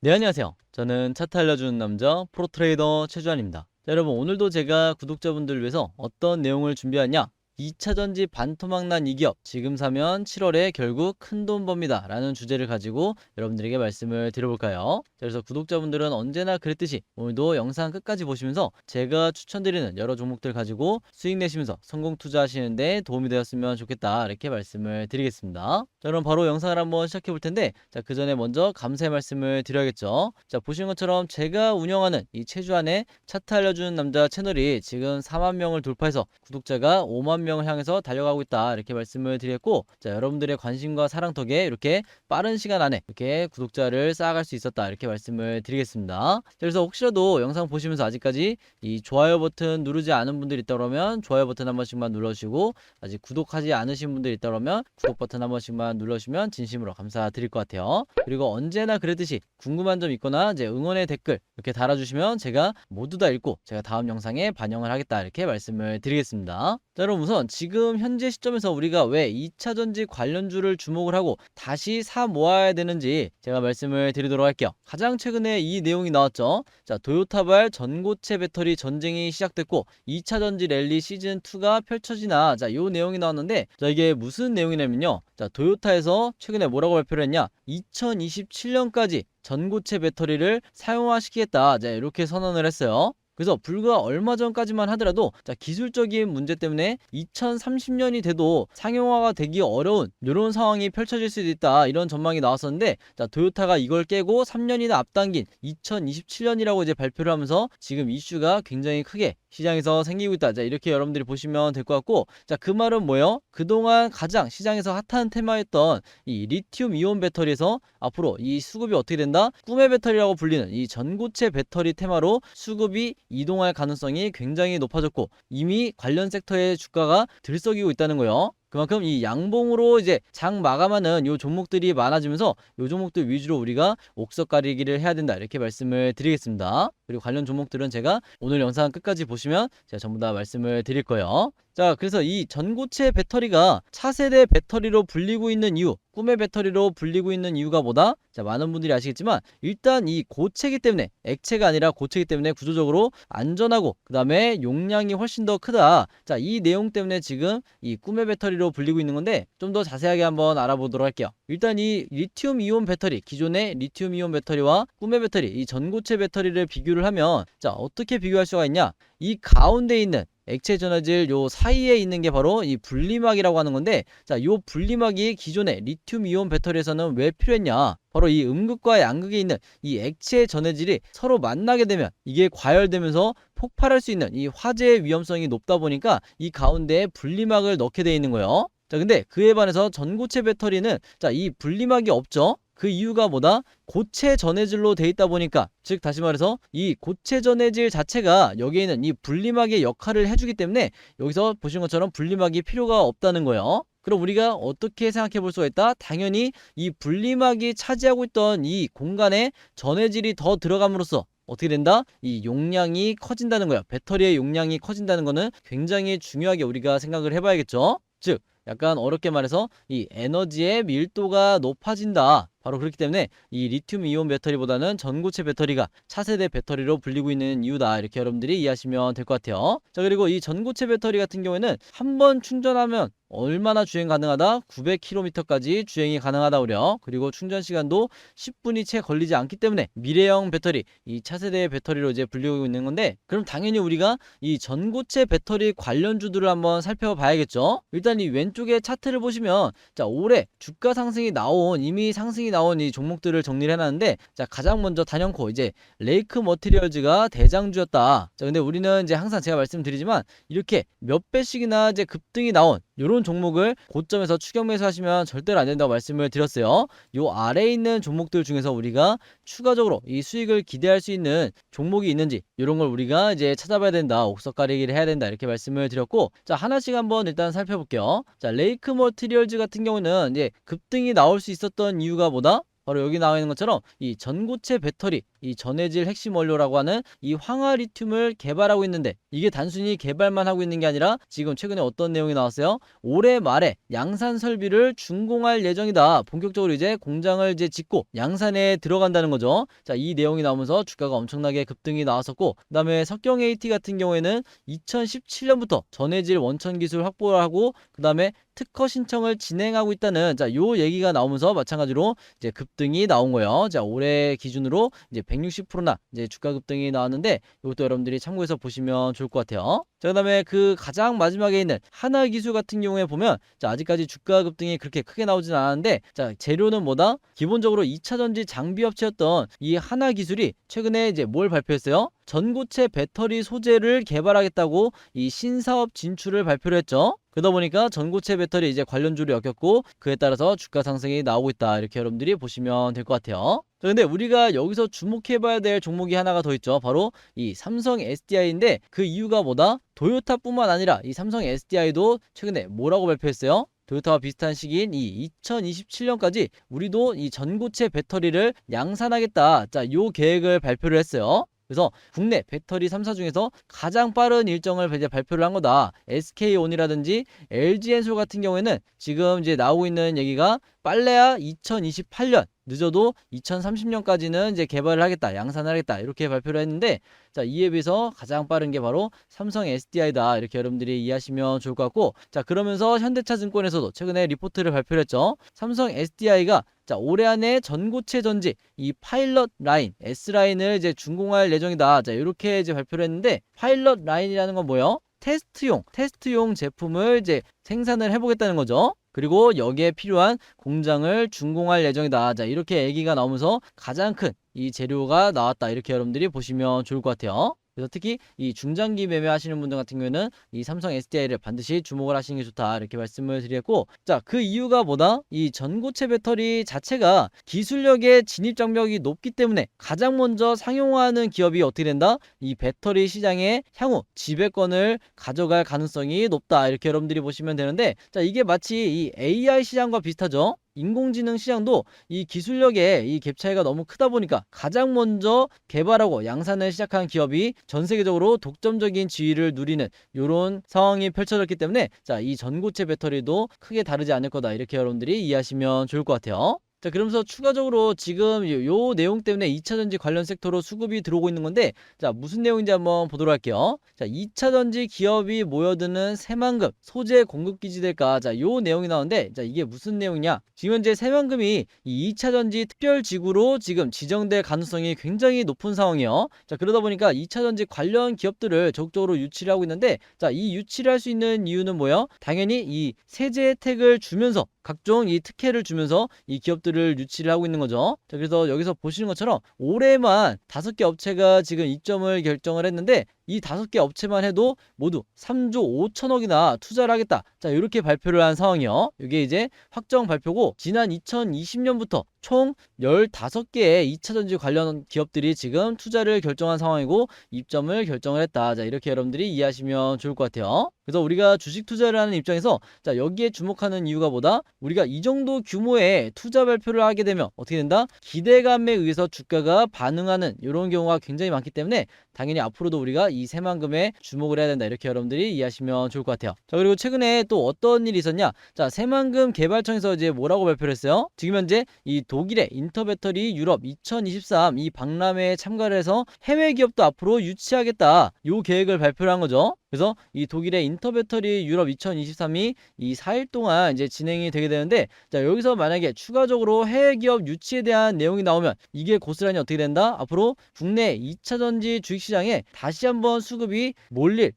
네, 안녕하세요. 저는 차트 알려주는 남자 프로트레이더 최주환입니다. 자, 여러분, 오늘도 제가 구독자분들을 위해서 어떤 내용을 준비하냐? 2차 전지 반토막 난 이 기업 지금 사면 7월에 결국 큰돈 법니다 라는 주제를 가지고 여러분들에게 말씀을 드려볼까요? 자, 그래서 구독자분들은 언제나 그랬듯이 오늘도 영상 끝까지 보시면서 제가 추천드리는 여러 종목들 가지고 수익 내시면서 성공 투자하시는데 도움이 되었으면 좋겠다, 이렇게 말씀을 드리겠습니다. 자, 그럼 바로 영상을 한번 시작해 볼 텐데, 자, 그 전에 먼저 감사의 말씀을 드려야겠죠. 자, 보시는 것처럼 제가 운영하는 이 최주환의 차트 알려주는 남자 채널이 지금 4만 명을 돌파해서 구독자가 5만 명을 향해서 달려가고 있다, 이렇게 말씀을 드렸고, 자, 여러분들의 관심과 사랑 덕에 이렇게 빠른 시간 안에 이렇게 구독자를 쌓아갈 수 있었다, 이렇게 말씀을 드리겠습니다. 자, 그래서 혹시라도 영상 보시면서 아직까지 이 좋아요 버튼 누르지 않은 분들 있다 그러면 좋아요 버튼 한 번씩만 눌러주시고, 아직 구독하지 않으신 분들 있다 그러면 구독 버튼 한 번씩만 눌러주시면 진심으로 감사드릴 것 같아요. 그리고 언제나 그랬듯이 궁금한 점 있거나 이제 응원의 댓글 이렇게 달아주시면 제가 모두 다 읽고 제가 다음 영상에 반영을 하겠다, 이렇게 말씀을 드리겠습니다. 자, 그럼 우선 지금 현재 시점에서 우리가 왜 2차 전지 관련주를 주목을 하고 다시 사 모아야 되는지 제가 말씀을 드리도록 할게요. 가장 최근에 이 내용이 나왔죠. 자, 도요타발 전고체 배터리 전쟁이 시작됐고 2차 전지 랠리 시즌2가 펼쳐지나, 자, 요 내용이 나왔는데, 자, 이게 무슨 내용이냐면요. 자, 도요타에서 최근에 뭐라고 발표를 했냐? 2027년까지 전고체 배터리를 사용화시키겠다, 자, 이렇게 선언을 했어요. 그래서 불과 얼마 전까지만 하더라도, 자, 기술적인 문제 때문에 2030년이 돼도 상용화가 되기 어려운 이런 상황이 펼쳐질 수도 있다, 이런 전망이 나왔었는데, 자, 토요타가 이걸 깨고 3년이나 앞당긴 2027년이라고 이제 발표를 하면서 지금 이슈가 굉장히 크게 시장에서 생기고 있다, 자, 이렇게 여러분들이 보시면 될 것 같고, 자, 그 말은 뭐예요? 그동안 가장 시장에서 핫한 테마였던 이 리튬 이온 배터리에서 앞으로 이 수급이 어떻게 된다? 꿈의 배터리라고 불리는 이 전고체 배터리 테마로 수급이 이동할 가능성이 굉장히 높아졌고, 이미 관련 섹터의 주가가 들썩이고 있다는 거예요. 그만큼 이 양봉으로 이제 장 마감하는 요 종목들이 많아지면서 요 종목들 위주로 우리가 옥석 가리기를 해야 된다, 이렇게 말씀을 드리겠습니다. 그리고 관련 종목들은 제가 오늘 영상 끝까지 보시면 제가 전부 다 말씀을 드릴 거예요. 자, 그래서 이 전고체 배터리가 차세대 배터리로 불리고 있는 이유, 꿈의 배터리로 불리고 있는 이유가 뭐다? 자, 많은 분들이 아시겠지만 일단 이 고체기 때문에, 액체가 아니라 고체기 때문에 구조적으로 안전하고 그 다음에 용량이 훨씬 더 크다. 자, 이 내용 때문에 지금 이 꿈의 배터리로 불리고 있는 건데, 좀 더 자세하게 한번 알아보도록 할게요. 일단 이 리튬 이온 배터리, 기존의 리튬 이온 배터리와 꿈의 배터리, 이 전고체 배터리를 비교를 하면, 자, 어떻게 비교할 수가 있냐? 이 가운데 있는 액체 전해질 요 사이에 있는 게 바로 이 분리막이라고 하는 건데, 자, 요 분리막이 기존의 리튬 이온 배터리에서는 왜 필요했냐? 바로 이 음극과 양극에 있는 이 액체 전해질이 서로 만나게 되면 이게 과열되면서 폭발할 수 있는 이 화재의 위험성이 높다 보니까 이 가운데에 분리막을 넣게 돼 있는 거예요. 자, 근데 그에 반해서 전고체 배터리는, 자, 이 분리막이 없죠. 그 이유가 뭐다? 고체 전해질로 돼 있다 보니까, 즉 다시 말해서 이 고체 전해질 자체가 여기에 있는 이 분리막의 역할을 해주기 때문에 여기서 보신 것처럼 분리막이 필요가 없다는 거예요. 그럼 우리가 어떻게 생각해 볼 수가 있다? 당연히 이 분리막이 차지하고 있던 이 공간에 전해질이 더 들어감으로써 어떻게 된다? 이 용량이 커진다는 거야. 배터리의 용량이 커진다는 거는 굉장히 중요하게 우리가 생각을 해봐야겠죠. 즉, 약간 어렵게 말해서 이 에너지의 밀도가 높아진다. 바로 그렇기 때문에 이 리튬 이온 배터리보다는 전고체 배터리가 차세대 배터리로 불리고 있는 이유다, 이렇게 여러분들이 이해하시면 될 것 같아요. 자, 그리고 이 전고체 배터리 같은 경우에는 한 번 충전하면 얼마나 주행 가능하다? 900km까지 주행이 가능하다 그래요. 그리고 충전 시간도 10분이 채 걸리지 않기 때문에 미래형 배터리, 이 차세대의 배터리로 이제 불리고 있는 건데, 그럼 당연히 우리가 이 전고체 배터리 관련주들을 한번 살펴봐야겠죠. 일단 이 왼쪽에 차트를 보시면, 자, 올해 주가 상승이 나온, 이미 상승이 나온 이 종목들을 정리를 해놨는데, 자, 가장 먼저 단연코 이제 레이크 머티리얼즈가 대장주였다. 자, 근데 우리는 이제 항상 제가 말씀드리지만 이렇게 몇 배씩이나 이제 급등이 나온 이런 종목을 고점에서 추격 매수하시면 절대로 안 된다고 말씀을 드렸어요. 요 아래에 있는 종목들 중에서 우리가 추가적으로 이 수익을 기대할 수 있는 종목이 있는지, 이런 걸 우리가 이제 찾아봐야 된다, 옥석 가리기를 해야 된다, 이렇게 말씀을 드렸고, 자, 하나씩 한번 일단 살펴볼게요. 자, 레이크 머티리얼즈 같은 경우는 이제 급등이 나올 수 있었던 이유가 뭐다? 바로 여기 나와 있는 것처럼 이 전고체 배터리, 이 전해질 핵심 원료라고 하는 이 황화리튬을 개발하고 있는데, 이게 단순히 개발만 하고 있는 게 아니라 지금 최근에 어떤 내용이 나왔어요? 올해 말에 양산 설비를 준공할 예정이다. 본격적으로 이제 공장을 이제 짓고 양산에 들어간다는 거죠. 자, 이 내용이 나오면서 주가가 엄청나게 급등이 나왔었고, 그다음에 석경 AT 같은 경우에는 2017년부터 전해질 원천 기술 확보를 하고, 그다음에 특허 신청을 진행하고 있다는, 자, 요 얘기가 나오면서 마찬가지로 이제 급등이 나온 거예요. 자, 올해 기준으로 이제 160%나 이제 주가 급등이 나왔는데, 이것도 여러분들이 참고해서 보시면 좋을 것 같아요. 자, 그다음에 그 가장 마지막에 있는 하나기술 같은 경우에 보면, 자, 아직까지 주가 급등이 그렇게 크게 나오진 않았는데, 자, 재료는 뭐다? 기본적으로 2차전지 장비 업체였던 이 하나기술이 최근에 이제 뭘 발표했어요? 전고체 배터리 소재를 개발하겠다고 이 신사업 진출을 발표를 했죠. 그러다 보니까 전고체 배터리 이제 관련주를 엮였고, 그에 따라서 주가 상승이 나오고 있다. 이렇게 여러분들이 보시면 될 것 같아요. 자, 근데 우리가 여기서 주목해봐야 될 종목이 하나가 더 있죠. 바로 이 삼성 SDI인데, 그 이유가 뭐다? 도요타뿐만 아니라 이 삼성 SDI도 최근에 뭐라고 발표했어요? 도요타와 비슷한 시기인 이 2027년까지 우리도 이 전고체 배터리를 양산하겠다. 자, 요 계획을 발표를 했어요. 그래서 국내 배터리 3사 중에서 가장 빠른 일정을 이제 발표를 한 거다. SK온이라든지 LG엔솔 같은 경우에는 지금 이제 나오고 있는 얘기가 빨래야 2028년, 늦어도 2030년까지는 이제 개발을 하겠다, 양산을 하겠다, 이렇게 발표를 했는데, 자, 이에 비해서 가장 빠른 게 바로 삼성 SDI다. 이렇게 여러분들이 이해하시면 좋을 것 같고, 자, 그러면서 현대차증권에서도 최근에 리포트를 발표를 했죠. 삼성 SDI가 자, 올해 안에 전고체 전지 이 파일럿 라인 S라인을 이제 준공할 예정이다. 자, 이렇게 이제 발표를 했는데, 파일럿 라인이라는 건 뭐예요? 테스트용 제품을 이제 생산을 해보겠다는 거죠. 그리고 여기에 필요한 공장을 준공할 예정이다. 자, 이렇게 얘기가 나오면서 가장 큰 이 재료가 나왔다. 이렇게 여러분들이 보시면 좋을 것 같아요. 그래서 특히 이 중장기 매매하시는 분들 같은 경우에는 이 삼성 SDI를 반드시 주목을 하시는 게 좋다. 이렇게 말씀을 드렸고, 자, 그 이유가 뭐다? 이 전고체 배터리 자체가 기술력의 진입 장벽이 높기 때문에 가장 먼저 상용화하는 기업이 어떻게 된다? 이 배터리 시장의 향후 지배권을 가져갈 가능성이 높다. 이렇게 여러분들이 보시면 되는데, 자, 이게 마치 이 AI 시장과 비슷하죠? 인공지능 시장도 이 기술력의 이 갭 차이가 너무 크다 보니까 가장 먼저 개발하고 양산을 시작한 기업이 전 세계적으로 독점적인 지위를 누리는 이런 상황이 펼쳐졌기 때문에, 자, 이 전고체 배터리도 크게 다르지 않을 거다. 이렇게 여러분들이 이해하시면 좋을 것 같아요. 자, 그러면서 추가적으로 지금 요 내용 때문에 2차전지 관련 섹터로 수급이 들어오고 있는 건데, 자, 무슨 내용인지 한번 보도록 할게요. 자, 2차전지 기업이 모여드는 새만금 소재 공급 기지 될까? 자, 요 내용이 나오는데, 자, 이게 무슨 내용이냐? 지금 현재 새만금이 이 2차전지 특별지구로 지금 지정될 가능성이 굉장히 높은 상황이에요. 자, 그러다 보니까 2차전지 관련 기업들을 적극적으로 유치를 하고 있는데, 자, 이 유치를 할 수 있는 이유는 뭐예요? 당연히 이 세제 혜택을 주면서, 각종 이 특혜를 주면서 이 기업들을 유치를 하고 있는 거죠. 자, 그래서 여기서 보시는 것처럼 올해만 5개 업체가 지금 입점을 결정을 했는데, 이 5개 업체만 해도 모두 3조 5천억이나 투자를 하겠다. 자, 이렇게 발표를 한 상황이요. 이게 이제 확정 발표고, 지난 2020년부터 총 15개의 2차전지 관련 기업들이 지금 투자를 결정한 상황이고 입점을 결정을 했다. 자, 이렇게 여러분들이 이해하시면 좋을 것 같아요. 그래서 우리가 주식 투자를 하는 입장에서, 자, 여기에 주목하는 이유가 뭐다? 우리가 이 정도 규모의 투자 발표를 하게 되면 어떻게 된다? 기대감에 의해서 주가가 반응하는 이런 경우가 굉장히 많기 때문에 당연히 앞으로도 우리가 이 새만금에 주목을 해야 된다. 이렇게 여러분들이 이해하시면 좋을 것 같아요. 자, 그리고 최근에 또 어떤 일이 있었냐? 자, 새만금 개발청에서 이제 뭐라고 발표를 했어요? 지금 현재 이 독일의 인터배터리 유럽 2023 이 박람회에 참가를 해서 해외 기업도 앞으로 유치하겠다. 요 계획을 발표를 한 거죠. 그래서 이 독일의 인터배터리 유럽 2023이 이 4일 동안 이제 진행이 되게 되는데, 자, 여기서 만약에 추가적으로 해외 기업 유치에 대한 내용이 나오면 이게 고스란히 어떻게 된다? 앞으로 국내 2차전지 주식시장에 다시 한번 수급이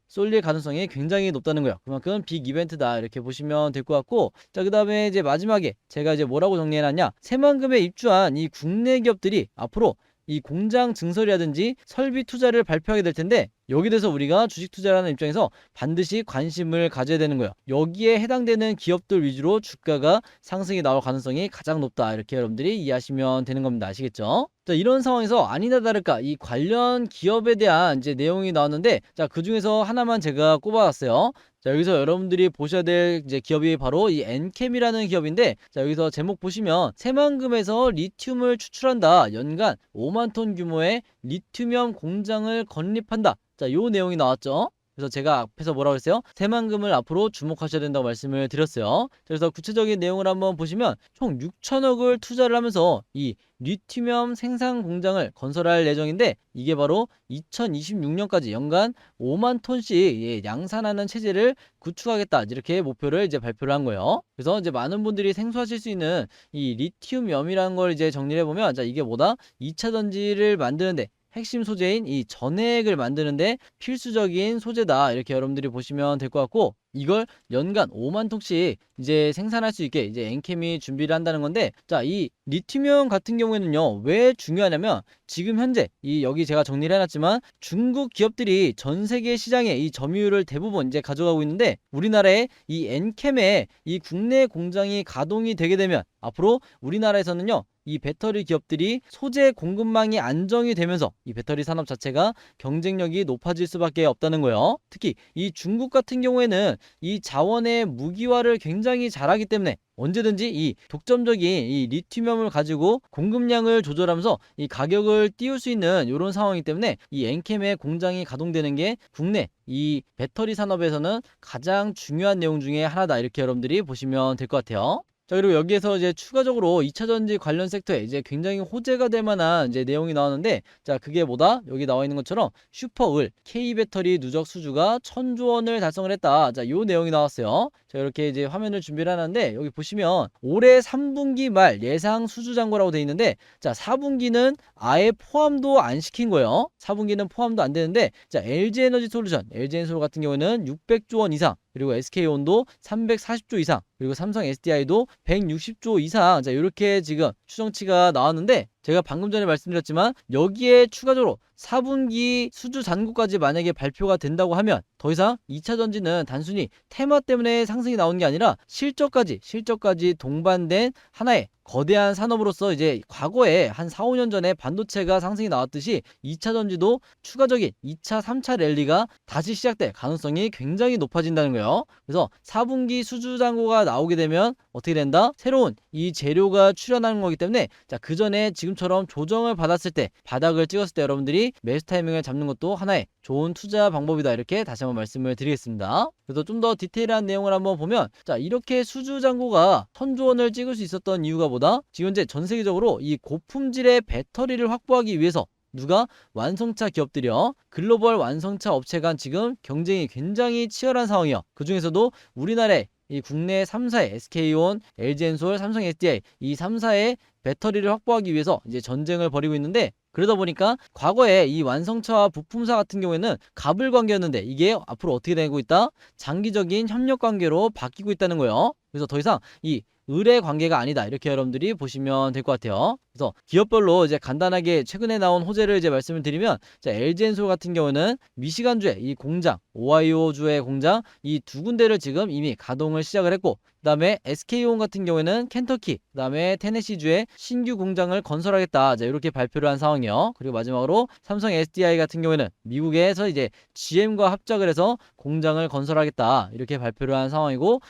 쏠릴 가능성이 굉장히 높다는 거예요. 그만큼 빅 이벤트다. 이렇게 보시면 될 것 같고, 자, 그 다음에 이제 마지막에 제가 이제 뭐라고 정리해놨냐? 새만금에 입주한 이 국내 기업들이 앞으로 이 공장 증설이라든지 설비 투자를 발표하게 될 텐데, 여기 대해서 우리가 주식 투자를 하는 입장에서 반드시 관심을 가져야 되는 거예요. 여기에 해당되는 기업들 위주로 주가가 상승이 나올 가능성이 가장 높다. 이렇게 여러분들이 이해하시면 되는 겁니다. 아시겠죠? 자, 이런 상황에서 아니나 다를까 이 관련 기업에 대한 이제 내용이 나왔는데, 자, 그 중에서 하나만 제가 꼽아왔어요. 자, 여기서 여러분들이 보셔야 될 이제 기업이 바로 이 엔캠이라는 기업인데, 자, 여기서 제목 보시면 새만금에서 리튬을 추출한다. 연간 5만 톤 규모의 리튬이온 공장을 건립한다. 자, 요 내용이 나왔죠. 그래서 제가 앞에서 뭐라고 했어요? 새만금을 앞으로 주목하셔야 된다고 말씀을 드렸어요. 그래서 구체적인 내용을 한번 보시면 총 6천억을 투자를 하면서 이 리튬이온 생산 공장을 건설할 예정인데, 이게 바로 2026년까지 연간 5만 톤씩 양산하는 체제를 구축하겠다, 이렇게 목표를 이제 발표를 한 거예요. 그래서 이제 많은 분들이 생소하실 수 있는 이 리튬염이라는 걸 이제 정리를 해보면, 자, 이게 뭐다? 2차 전지를 만드는데 핵심 소재인 이 전해액을 만드는데 필수적인 소재다, 이렇게 여러분들이 보시면 될 것 같고, 이걸 연간 5만 통씩 이제 생산할 수 있게 이제 엔캠이 준비를 한다는 건데, 자, 이 리튬이온 같은 경우에는요, 왜 중요하냐면 지금 현재 이 여기 제가 정리를 해놨지만 중국 기업들이 전 세계 시장에 이 점유율을 대부분 이제 가져가고 있는데, 우리나라의 이 엔캠의 이 국내 공장이 가동이 되게 되면 앞으로 우리나라에서는요, 이 배터리 기업들이 소재 공급망이 안정이 되면서 이 배터리 산업 자체가 경쟁력이 높아질 수밖에 없다는 거예요. 특히 이 중국 같은 경우에는 이 자원의 무기화를 굉장히 잘하기 때문에 언제든지 이 독점적인 이 리튬염을 가지고 공급량을 조절하면서 이 가격을 띄울 수 있는 이런 상황이기 때문에 이 엔캠의 공장이 가동되는 게 국내 이 배터리 산업에서는 가장 중요한 내용 중에 하나다, 이렇게 여러분들이 보시면 될 것 같아요. 자, 그리고 여기에서 이제 추가적으로 2차전지 관련 섹터에 이제 굉장히 호재가 될 만한 이제 내용이 나오는데, 자, 그게 뭐다? 여기 나와 있는 것처럼 슈퍼을 K배터리 누적 수주가 1,000조 원을 달성을 했다. 자, 요 내용이 나왔어요. 자, 이렇게 이제 화면을 준비를 하는데, 여기 보시면 올해 3분기 말 예상 수주 잔고라고 돼 있는데, 자, 4분기는 아예 포함도 안 시킨 거예요. 4분기는 포함도 안 되는데, 자, LG에너지솔루션, LG엔솔 같은 경우는 600조 원 이상, 그리고 SK온도 340조 이상, 그리고 삼성 SDI도 160조 이상, 자, 이렇게 지금 추정치가 나왔는데, 제가 방금 전에 말씀드렸지만 여기에 추가적으로 4분기 수주 잔고까지 만약에 발표가 된다고 하면 더 이상 2차 전지는 단순히 테마 때문에 상승이 나오는 게 아니라 실적까지 동반된 하나의 거대한 산업으로서 이제 과거에 한 4, 5년 전에 반도체가 상승이 나왔듯이 2차 전지도 추가적인 2차, 3차 랠리가 다시 시작될 가능성이 굉장히 높아진다는 거예요. 그래서 4분기 수주 잔고가 나오게 되면 어떻게 된다? 새로운 이 재료가 출현하는 거기 때문에, 자, 그 전에 지금처럼 조정을 받았을 때, 바닥을 찍었을 때 여러분들이 매수 타이밍을 잡는 것도 하나의 좋은 투자 방법이다, 이렇게 다시 한번 말씀을 드리겠습니다. 그래서 좀 더 디테일한 내용을 한번 보면, 자, 이렇게 수주 잔고가 1,000조 원을 찍을 수 있었던 이유가 뭐다? 지금 현재 전 세계적으로 이 고품질의 배터리를 확보하기 위해서 누가? 완성차 기업들이요. 글로벌 완성차 업체 간 지금 경쟁이 굉장히 치열한 상황이요. 그 중에서도 우리나라의 이 국내 3사의 SK온, LG엔솔, 삼성 SDI 이 3사의 배터리를 확보하기 위해서 이제 전쟁을 벌이고 있는데, 그러다 보니까 과거에 이 완성차와 부품사 같은 경우에는 갑을 관계였는데 이게 앞으로 어떻게 되고 있다? 장기적인 협력 관계로 바뀌고 있다는 거예요. 그래서 더 이상 이 의뢰 관계가 아니다, 이렇게 여러분들이 보시면 될 것 같아요. 그래서 기업별로 이제 간단하게 최근에 나온 호재를 이제 말씀을 드리면, 자, LG엔솔 같은 경우는 미시간주의 이 공장, 오하이오주의 공장 이 두 군데를 지금 이미 가동을 시작을 했고, 그 다음에 SK온 같은 경우에는 켄터키, 그 다음에 테네시주에 신규 공장을 건설하겠다, 자, 이렇게 발표를 한 상황이에요. 그리고 마지막으로 삼성 SDI 같은 경우에는 미국에서 이제 GM과 합작을 해서 공장을 건설하겠다, 이렇게 발표를 한 상황이고,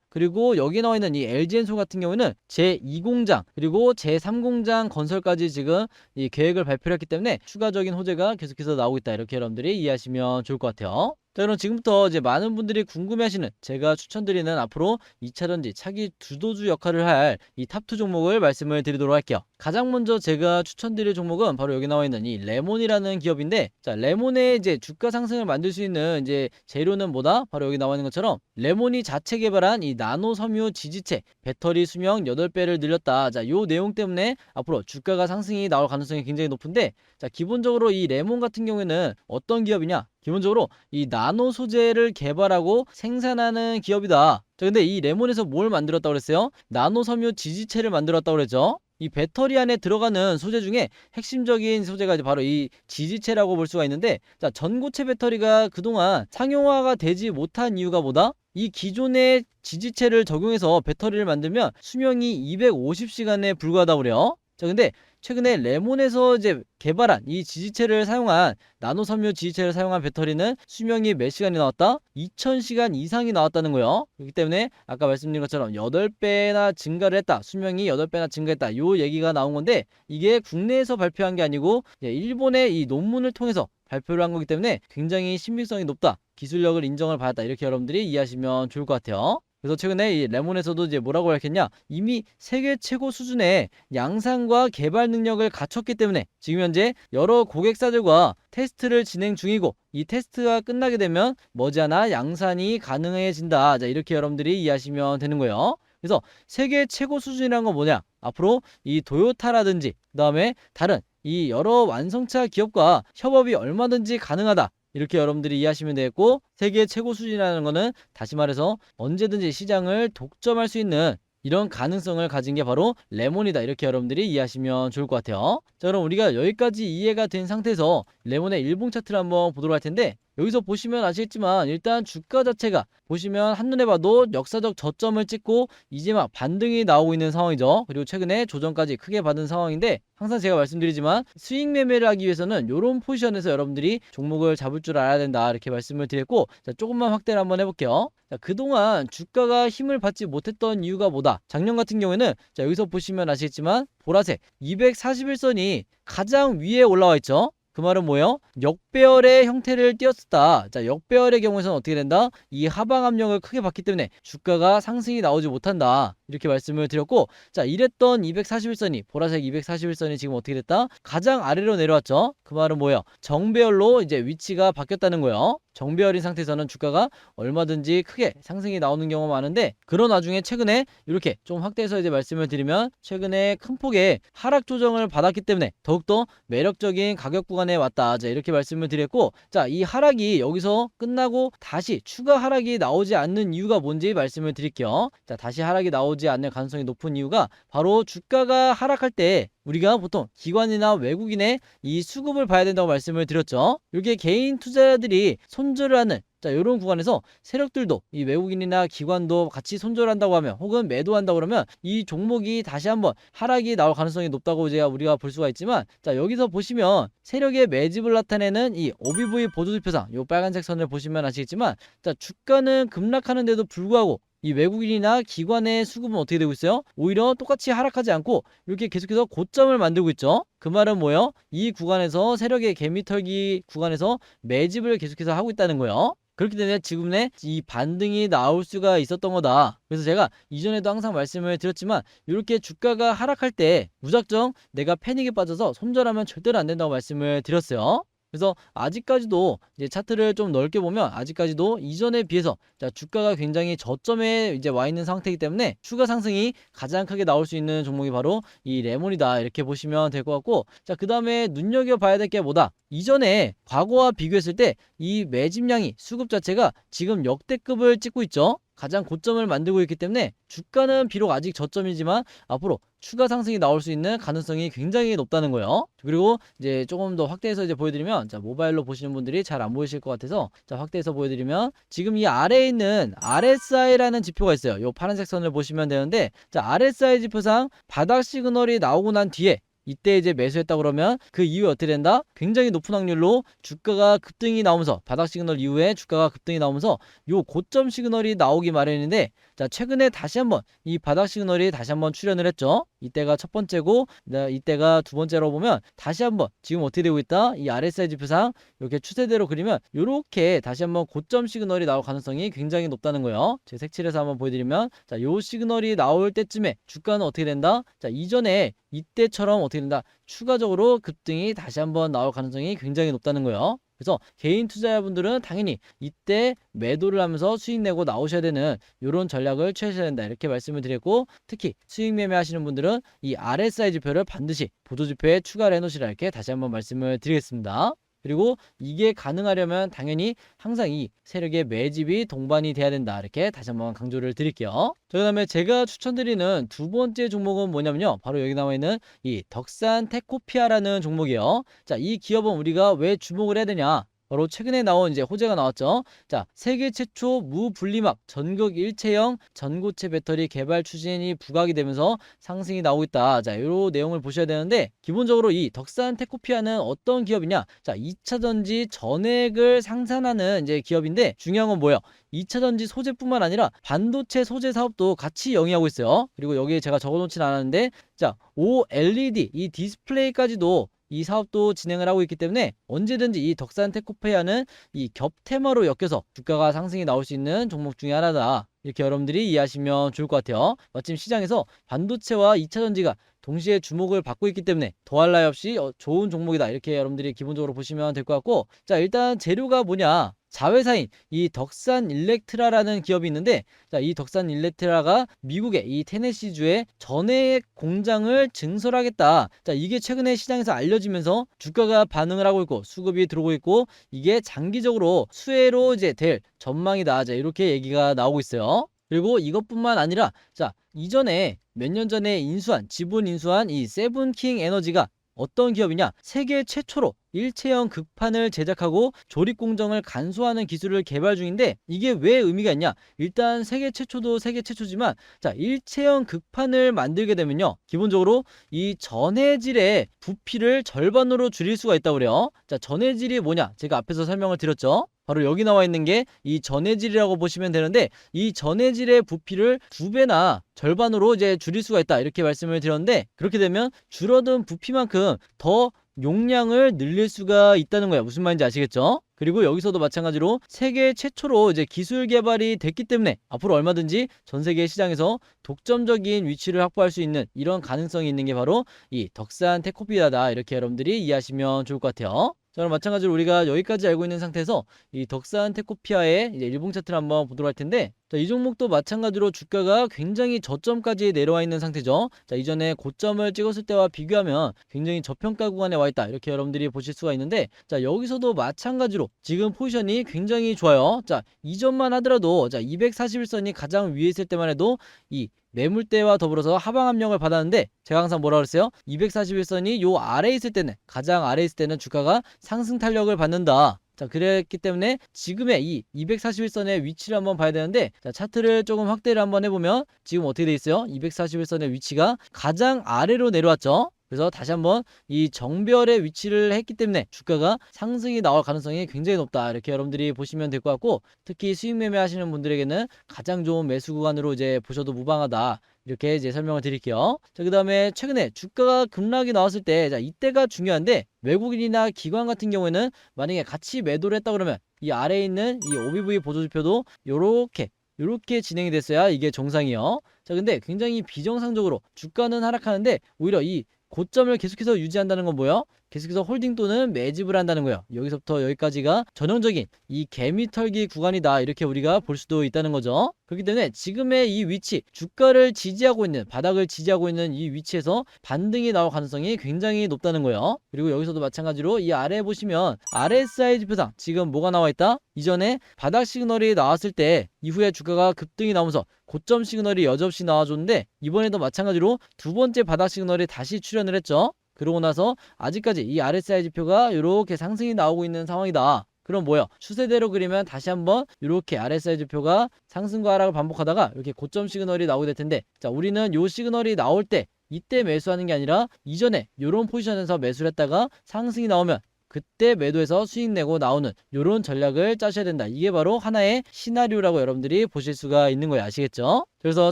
그리고 여기 나와 있는 이 LG엔솔 같은 경우에는 제2공장 그리고 제3공장 건설까지 지금 이 계획을 발표를 했기 때문에 추가적인 호재가 계속해서 나오고 있다, 이렇게 여러분들이 이해하시면 좋을 것 같아요. 자, 그럼 지금부터 이제 많은 분들이 궁금해하시는, 제가 추천드리는 앞으로 2차전지 차기 주도주 역할을 할 이 탑2 종목을 말씀을 드리도록 할게요. 가장 먼저 제가 추천드릴 종목은 바로 여기 나와 있는 이 레몬이라는 기업인데, 자, 레몬의 이제 주가 상승을 만들 수 있는 이제 재료는 뭐다? 바로 여기 나와 있는 것처럼 레몬이 자체 개발한 이 나노 섬유 지지체, 배터리 수명 8배를 늘렸다. 자, 요 내용 때문에 앞으로 주가가 상승이 나올 가능성이 굉장히 높은데, 자, 기본적으로 이 레몬 같은 경우에는 어떤 기업이냐? 기본적으로 이 나노 소재를 개발하고 생산하는 기업이다. 자, 근데 이 레몬에서 뭘 만들었다고 그랬어요? 나노 섬유 지지체를 만들었다고 그랬죠. 이 배터리 안에 들어가는 소재 중에 핵심적인 소재가 이제 바로 이 지지체라고 볼 수가 있는데, 자, 전고체 배터리가 그동안 상용화가 되지 못한 이유가 뭐다? 이 기존의 지지체를 적용해서 배터리를 만들면 수명이 250시간에 불과하다고 그래요. 자, 근데 최근에 레몬에서 이제 개발한 이 지지체를 사용한 나노 섬유 지지체를 사용한 배터리는 수명이 몇 시간이 나왔다? 2000시간 이상이 나왔다는 거예요. 그렇기 때문에 아까 말씀드린 것처럼 8배나 증가를 했다. 수명이 8배나 증가했다. 요 얘기가 나온 건데 이게 국내에서 발표한 게 아니고 일본의 이 논문을 통해서 발표를 한 거기 때문에 굉장히 신빙성이 높다. 기술력을 인정을 받았다. 이렇게 여러분들이 이해하시면 좋을 것 같아요. 그래서 최근에 이 레몬에서도 이제 뭐라고 밝혔냐? 이미 세계 최고 수준의 양산과 개발 능력을 갖췄기 때문에 지금 현재 여러 고객사들과 테스트를 진행 중이고 이 테스트가 끝나게 되면 머지않아 양산이 가능해진다. 자, 이렇게 여러분들이 이해하시면 되는 거예요. 그래서 세계 최고 수준이란 건 뭐냐? 앞으로 이 도요타라든지 그다음에 다른 이 여러 완성차 기업과 협업이 얼마든지 가능하다. 이렇게 여러분들이 이해하시면 되겠고 세계 최고 수준이라는 거는 다시 말해서 언제든지 시장을 독점할 수 있는 이런 가능성을 가진 게 바로 레몬이다. 이렇게 여러분들이 이해하시면 좋을 것 같아요. 자, 그럼 우리가 여기까지 이해가 된 상태에서 레몬의 일봉 차트를 한번 보도록 할 텐데 여기서 보시면 아시겠지만 일단 주가 자체가 보시면 한눈에 봐도 역사적 저점을 찍고 이제 막 반등이 나오고 있는 상황이죠. 그리고 최근에 조정까지 크게 받은 상황인데 항상 제가 말씀드리지만 수익 매매를 하기 위해서는 이런 포지션에서 여러분들이 종목을 잡을 줄 알아야 된다. 이렇게 말씀을 드렸고 자, 조금만 확대를 한번 해볼게요. 자, 그동안 주가가 힘을 받지 못했던 이유가 뭐다? 작년 같은 경우에는 자, 여기서 보시면 아시겠지만 보라색 241선이 가장 위에 올라와 있죠. 그 말은 뭐예요? 역배열의 형태를 띄었다. 자, 역배열의 경우에서는 어떻게 된다? 이 하방 압력을 크게 받기 때문에 주가가 상승이 나오지 못한다. 이렇게 말씀을 드렸고, 자, 이랬던 241선이, 보라색 241선이 지금 어떻게 됐다? 가장 아래로 내려왔죠? 그 말은 뭐예요? 정배열로 이제 위치가 바뀌었다는 거예요. 정배열인 상태에서는 주가가 얼마든지 크게 상승이 나오는 경우가 많은데, 그런 와중에 최근에 이렇게 좀 확대해서 이제 말씀을 드리면, 최근에 큰 폭의 하락 조정을 받았기 때문에 더욱더 매력적인 가격 구간에 왔다. 자, 이렇게 말씀을 드렸고, 자, 이 하락이 여기서 끝나고 다시 추가 하락이 나오지 않는 이유가 뭔지 말씀을 드릴게요. 자, 다시 하락이 나오지 않을 가능성이 높은 이유가 바로 주가가 하락할 때 우리가 보통 기관이나 외국인의 이 수급을 봐야 된다고 말씀을 드렸죠. 이게 개인 투자자들이 손절을 하는 자, 이런 구간에서 세력들도 이 외국인이나 기관도 같이 손절을 한다고 하면 혹은 매도한다고 그러면 이 종목이 다시 한번 하락이 나올 가능성이 높다고 우리가 볼 수가 있지만 자, 여기서 보시면 세력의 매집을 나타내는 이 OBV 보조지표상 이 빨간색 선을 보시면 아시겠지만 자, 주가는 급락하는데도 불구하고 이 외국인이나 기관의 수급은 어떻게 되고 있어요? 오히려 똑같이 하락하지 않고 이렇게 계속해서 고점을 만들고 있죠. 그 말은 뭐예요? 이 구간에서 세력의 개미털기 구간에서 매집을 계속해서 하고 있다는 거예요. 그렇기 때문에 지금의 이 반등이 나올 수가 있었던 거다. 그래서 제가 이전에도 항상 말씀을 드렸지만 이렇게 주가가 하락할 때 무작정 내가 패닉에 빠져서 손절하면 절대로 안 된다고 말씀을 드렸어요. 그래서 아직까지도 이제 차트를 좀 넓게 보면 아직까지도 이전에 비해서 자, 주가가 굉장히 저점에 이제 와 있는 상태이기 때문에 추가 상승이 가장 크게 나올 수 있는 종목이 바로 이 레몬이다. 이렇게 보시면 될 것 같고 자, 그 다음에 눈여겨봐야 될 게 뭐다? 이전에 과거와 비교했을 때 이 매집량이 수급 자체가 지금 역대급을 찍고 있죠. 가장 고점을 만들고 있기 때문에 주가는 비록 아직 저점이지만 앞으로 추가 상승이 나올 수 있는 가능성이 굉장히 높다는 거예요. 그리고 이제 조금 더 확대해서 이제 보여드리면 자, 모바일로 보시는 분들이 잘 안 보이실 것 같아서 자, 확대해서 보여드리면 지금 이 아래에 있는 RSI라는 지표가 있어요. 요 파란색 선을 보시면 되는데 자, RSI 지표상 바닥 시그널이 나오고 난 뒤에 이때 이제 매수했다 그러면 그 이후에 어떻게 된다? 굉장히 높은 확률로 주가가 급등이 나오면서 바닥 시그널 이후에 주가가 급등이 나오면서 요 고점 시그널이 나오기 마련인데 자, 최근에 다시 한번 이 바닥 시그널이 다시 한번 출현을 했죠. 이때가 첫 번째고 이때가 두 번째로 보면 다시 한번 지금 어떻게 되고 있다? 이 RSI 지표상 이렇게 추세대로 그리면 이렇게 다시 한번 고점 시그널이 나올 가능성이 굉장히 높다는 거예요. 제 색칠해서 한번 보여드리면 자, 요 시그널이 나올 때쯤에 주가는 어떻게 된다? 자, 이전에 이때처럼 어떻게 된다? 추가적으로 급등이 다시 한번 나올 가능성이 굉장히 높다는 거예요. 그래서 개인 투자자분들은 당연히 이때 매도를 하면서 수익 내고 나오셔야 되는 이런 전략을 취하셔야 된다. 이렇게 말씀을 드렸고 특히 수익 매매 하시는 분들은 이 RSI 지표를 반드시 보조지표에 추가를 해놓으시라 이렇게 다시 한번 말씀을 드리겠습니다. 그리고 이게 가능하려면 당연히 항상 이 세력의 매집이 동반이 돼야 된다. 이렇게 다시 한번 강조를 드릴게요. 그 다음에 제가 추천드리는 두 번째 종목은 뭐냐면요. 바로 여기 나와 있는 이 덕산 테코피아라는 종목이에요. 자, 이 기업은 우리가 왜 주목을 해야 되냐? 바로 최근에 나온 이제 호재가 나왔죠. 자, 세계 최초 무분리막 전극 일체형 전고체 배터리 개발 추진이 부각이 되면서 상승이 나오고 있다. 자, 요 내용을 보셔야 되는데, 기본적으로 이 덕산 테코피아는 어떤 기업이냐? 자, 2차 전지 전액을 생산하는 이제 기업인데, 중요한 건 뭐예요? 2차 전지 소재뿐만 아니라 반도체 소재 사업도 같이 영위하고 있어요. 그리고 여기에 제가 적어놓진 않았는데, 자, OLED 이 디스플레이까지도 이 사업도 진행을 하고 있기 때문에 언제든지 이 덕산 테코페아는 이 겹테마로 엮여서 주가가 상승이 나올 수 있는 종목 중에 하나다. 이렇게 여러분들이 이해하시면 좋을 것 같아요. 마침 시장에서 반도체와 2차 전지가 동시에 주목을 받고 있기 때문에 더할 나위 없이 좋은 종목이다. 이렇게 여러분들이 기본적으로 보시면 될 것 같고, 자, 일단 재료가 뭐냐? 자회사인 이 덕산 일렉트라라는 기업이 있는데, 자, 이 덕산 일렉트라가 미국의 이 테네시주에 전해액 공장을 증설하겠다. 자, 이게 최근에 시장에서 알려지면서 주가가 반응을 하고 있고 수급이 들어오고 있고, 이게 장기적으로 수혜로 이제 될 전망이다. 자, 이렇게 얘기가 나오고 있어요. 그리고 이것뿐만 아니라, 자, 이전에 몇 년 전에 지분 인수한 이 세븐킹 에너지가 어떤 기업이냐? 세계 최초로 일체형 극판을 제작하고 조립 공정을 간소화하는 기술을 개발 중인데, 이게 왜 의미가 있냐? 일단 세계 최초도 세계 최초지만, 자, 일체형 극판을 만들게 되면요, 기본적으로 이 전해질의 부피를 절반으로 줄일 수가 있다고 그래요. 자, 전해질이 뭐냐? 제가 앞에서 설명을 드렸죠. 바로 여기 나와 있는 게 이 전해질이라고 보시면 되는데, 이 전해질의 부피를 2배나 절반으로 이제 줄일 수가 있다. 이렇게 말씀을 드렸는데, 그렇게 되면 줄어든 부피만큼 더 용량을 늘릴 수가 있다는 거야. 무슨 말인지 아시겠죠? 그리고 여기서도 마찬가지로 세계 최초로 이제 기술 개발이 됐기 때문에 앞으로 얼마든지 전 세계 시장에서 독점적인 위치를 확보할 수 있는 이런 가능성이 있는 게 바로 이 덕산 테코피아다. 이렇게 여러분들이 이해하시면 좋을 것 같아요. 자, 그럼 마찬가지로 우리가 여기까지 알고 있는 상태에서 이 덕산 테코피아의 이제 일봉 차트를 한번 보도록 할 텐데, 자, 이 종목도 마찬가지로 주가가 굉장히 저점까지 내려와 있는 상태죠. 자, 이전에 고점을 찍었을 때와 비교하면 굉장히 저평가 구간에 와 있다. 이렇게 여러분들이 보실 수가 있는데, 자, 여기서도 마찬가지로 지금 포지션이 굉장히 좋아요. 자, 이전만 하더라도, 자, 241선이 가장 위에 있을 때만 해도 이 매물대와 더불어서 하방 압력을 받았는데, 제가 항상 뭐라 그랬어요? 241선이 요 아래에 있을 때는, 가장 아래에 있을 때는 주가가 상승 탄력을 받는다. 자, 그랬기 때문에 지금의 이 241선의 위치를 한번 봐야 되는데, 자, 차트를 조금 확대를 한번 해보면 지금 어떻게 돼 있어요? 241선의 위치가 가장 아래로 내려왔죠. 그래서 다시 한번 이 정별의 위치를 했기 때문에 주가가 상승이 나올 가능성이 굉장히 높다. 이렇게 여러분들이 보시면 될 것 같고, 특히 수익 매매 하시는 분들에게는 가장 좋은 매수 구간으로 이제 보셔도 무방하다. 이렇게 이제 설명을 드릴게요. 자, 그 다음에 최근에 주가가 급락이 나왔을 때, 자, 이때가 중요한데, 외국인이나 기관 같은 경우에는 만약에 같이 매도를 했다 그러면 이 아래에 있는 이 OBV 보조지표도 요렇게 진행이 됐어야 이게 정상이요. 자, 근데 굉장히 비정상적으로 주가는 하락하는데 오히려 이 고점을 계속해서 유지한다는 건 뭐예요? 계속해서 홀딩 또는 매집을 한다는 거예요. 여기서부터 여기까지가 전형적인 이 개미털기 구간이다. 이렇게 우리가 볼 수도 있다는 거죠. 그렇기 때문에 지금의 이 위치, 주가를 지지하고 있는, 바닥을 지지하고 있는 이 위치에서 반등이 나올 가능성이 굉장히 높다는 거예요. 그리고 여기서도 마찬가지로 이 아래에 보시면 RSI 지표상 지금 뭐가 나와 있다? 이전에 바닥 시그널이 나왔을 때 이후에 주가가 급등이 나오면서 고점 시그널이 여지없이 나와줬는데, 이번에도 마찬가지로 두 번째 바닥 시그널이 다시 출현을 했죠. 그러고 나서 아직까지 이 RSI 지표가 이렇게 상승이 나오고 있는 상황이다. 그럼 뭐야? 추세대로 그리면 다시 한번 이렇게 RSI 지표가 상승과 하락을 반복하다가 이렇게 고점 시그널이 나오게 될 텐데, 자, 우리는 요 시그널이 나올 때 이때 매수하는 게 아니라 이전에 요런 포지션에서 매수를 했다가 상승이 나오면 그때 매도해서 수익 내고 나오는 요런 전략을 짜셔야 된다. 이게 바로 하나의 시나리오라고 여러분들이 보실 수가 있는 거예요. 아시겠죠? 그래서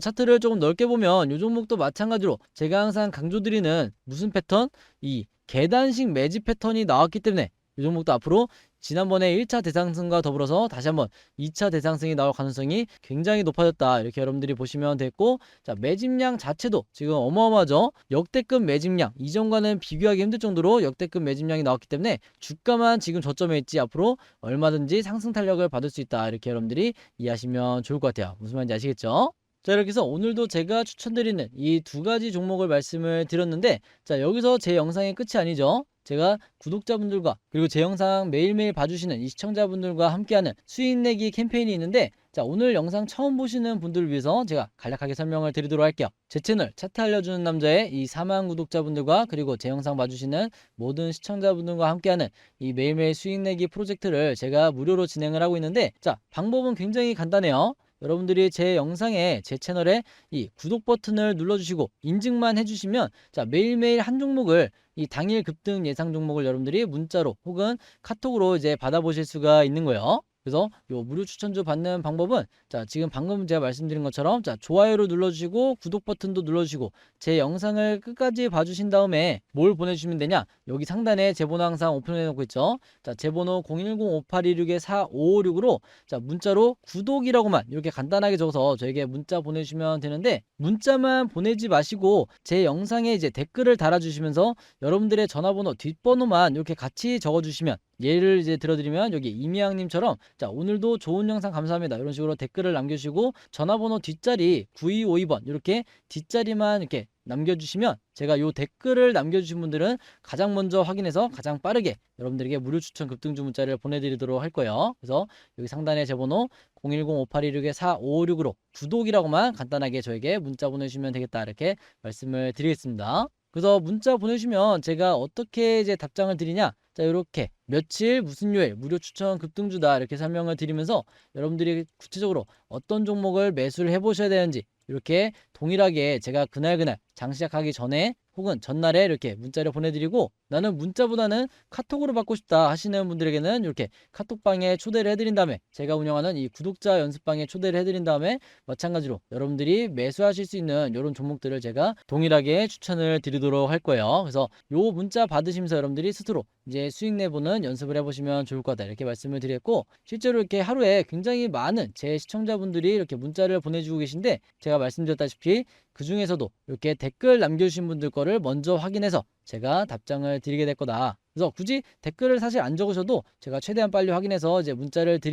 차트를 조금 넓게 보면 요 종목도 마찬가지로 제가 항상 강조드리는 무슨 패턴? 이 계단식 매집 패턴이 나왔기 때문에 이 종목도 앞으로 지난번에 1차 대상승과 더불어서 다시 한번 2차 대상승이 나올 가능성이 굉장히 높아졌다. 이렇게 여러분들이 보시면 됐고, 자, 매집량 자체도 지금 어마어마하죠. 역대급 매집량, 이전과는 비교하기 힘들 정도로 역대급 매집량이 나왔기 때문에 주가만 지금 저점에 있지 앞으로 얼마든지 상승 탄력을 받을 수 있다. 이렇게 여러분들이 이해하시면 좋을 것 같아요. 무슨 말인지 아시겠죠? 자, 이렇게 해서 오늘도 제가 추천드리는 이 두 가지 종목을 말씀을 드렸는데, 자, 여기서 제 영상의 끝이 아니죠. 제가 구독자분들과 그리고 제 영상 매일매일 봐주시는 이 시청자분들과 함께하는 수익 내기 캠페인이 있는데, 자, 오늘 영상 처음 보시는 분들을 위해서 제가 간략하게 설명을 드리도록 할게요. 제 채널 차트 알려주는 남자의 이 4만 구독자분들과 그리고 제 영상 봐주시는 모든 시청자분들과 함께하는 이 매일매일 수익 내기 프로젝트를 제가 무료로 진행을 하고 있는데, 자, 방법은 굉장히 간단해요. 여러분들이 제 영상에 제 채널에 이 구독 버튼을 눌러주시고 인증만 해주시면, 자, 매일매일 한 종목을 이 당일 급등 예상 종목을 여러분들이 문자로 혹은 카톡으로 이제 받아보실 수가 있는 거예요. 그래서 요 무료 추천주 받는 방법은, 자, 지금 방금 제가 말씀드린 것처럼, 자, 좋아요를 눌러주시고 구독 버튼도 눌러주시고 제 영상을 끝까지 봐주신 다음에 뭘 보내주시면 되냐, 여기 상단에 제 번호 항상 오픈해 놓고 있죠. 자, 제 번호 010-5826-4556으로 자, 문자로 구독이라고만 이렇게 간단하게 적어서 저에게 문자 보내주시면 되는데, 문자만 보내지 마시고 제 영상에 이제 댓글을 달아주시면서 여러분들의 전화번호 뒷번호만 이렇게 같이 적어주시면, 예를 이제 들어드리면 여기 이미양님처럼, 자, 오늘도 좋은 영상 감사합니다, 이런 식으로 댓글을 남겨주시고 전화번호 뒷자리 9252번 이렇게 뒷자리만 이렇게 남겨주시면, 제가 요 댓글을 남겨주신 분들은 가장 먼저 확인해서 가장 빠르게 여러분들에게 무료 추천 급등주 문자를 보내드리도록 할 거예요. 그래서 여기 상단에 제 번호 010-5826-4556으로 구독이라고만 간단하게 저에게 문자 보내주시면 되겠다, 이렇게 말씀을 드리겠습니다. 그래서 문자 보내주시면 제가 어떻게 이제 답장을 드리냐, 자, 이렇게 며칠 무슨 요일 무료 추천 급등주다 이렇게 설명을 드리면서 여러분들이 구체적으로 어떤 종목을 매수를 해보셔야 되는지 이렇게 동일하게 제가 그날 장 시작하기 전에 혹은 전날에 이렇게 문자를 보내드리고, 나는 문자보다는 카톡으로 받고 싶다 하시는 분들에게는 이렇게 카톡방에 초대를 해드린 다음에, 제가 운영하는 이 구독자 연습방에 초대를 해드린 다음에 마찬가지로 여러분들이 매수하실 수 있는 이런 종목들을 제가 동일하게 추천을 드리도록 할 거예요. 그래서 요 문자 받으시면서 여러분들이 스스로 이제 수익 내보는 연습을 해보시면 좋을 거다, 이렇게 말씀을 드렸고, 실제로 이렇게 하루에 굉장히 많은 제 시청자분들이 이렇게 문자를 보내주고 계신데, 제가 말씀드렸다시피 그 중에서도 이렇게 댓글 남겨주신 분들 거를 먼저 확인해서 제가 답장을 드리게 될 거다. 그래서 굳이 댓글을 사실 안 적으셔도 제가 최대한 빨리 확인해서 이제 문자를 드리